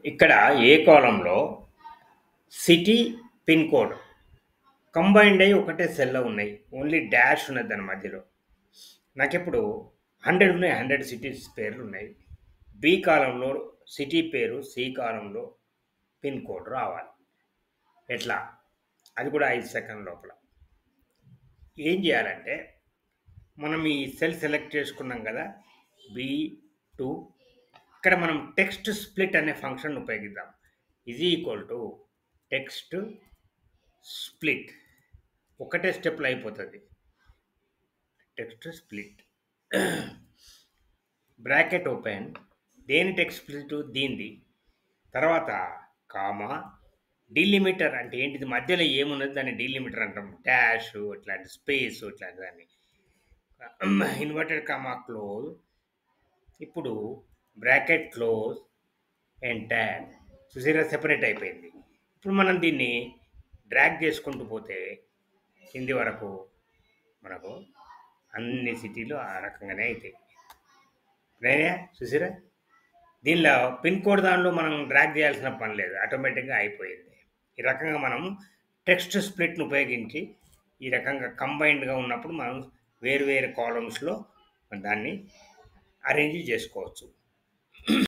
ఇక్కడ ఏ కాలంలో city, pin code combined అయ్యి ఒకటే సెల్‌లో ఉన్నాయి. ఓన్లీ డాష్ ఉన్నది దాని మధ్యలో. నాకిప్పుడు 100 ఉన్నాయి. 100 సిటీస్ పేర్లున్నాయి. బి కాలమ్‌లో సిటీ పేరు, సి కాలమ్‌లో పిన్ కోడ్ రావాలి. ఎట్లా? అది కూడా 5 సెకన్ల లోపల. ఏం జేయాలంటే, మనం ఈ సెల్ సెలెక్ట్ చేసుకున్నాం గదా! బి2 ఇక్కడ మనం టెక్స్ట్ స్ప్లిట్ అనే ఫంక్షన్ ఉపయోగిద్దాం. Is equal to text split ఒకటే స్టెప్‌లో అయిపోతది. టెక్స్ట్ స్ప్లిట్ బ్రాకెట్ ఓపెన్ దేని టెక్స్ట్ స్ప్లిట్ దీనిది. తర్వాత కామా డీలిమిటర్ అంటే ఏంటిది మధ్యలో ఏమున్నది దాన్ని డీలిమిటర్ అంటాం. డాష్ ఇట్లాంటి స్పేస్ ఇట్లాంటి దాన్ని ఇన్వర్టెడ్ కామా క్లోజ్. ఇప్పుడు బ్రాకెట్ క్లోజ్ ఎంటర్ చూసారా సెపరేట్ అయిపోయింది. ఇప్పుడు మనం దీన్ని డ్రాగ్ చేసుకుంటూ పోతే కింది వరకు మనకు అన్ని సిటీలు ఆ రకంగానే అవుతాయి. నేనే చూసారా దీనిలో పిన్ కోడ్ దానిలో మనం డ్రాగ్ చేయాల్సిన పని లేదు, ఆటోమేటిక్గా అయిపోయింది. ఈ రకంగా మనం టెక్స్ట్ స్ప్లిట్ను ఉపయోగించి ఈ రకంగా కంబైన్డ్గా ఉన్నప్పుడు మనం వేరు వేరు కాలమ్స్లో దాన్ని అరేంజ్ చేసుకోవచ్చు.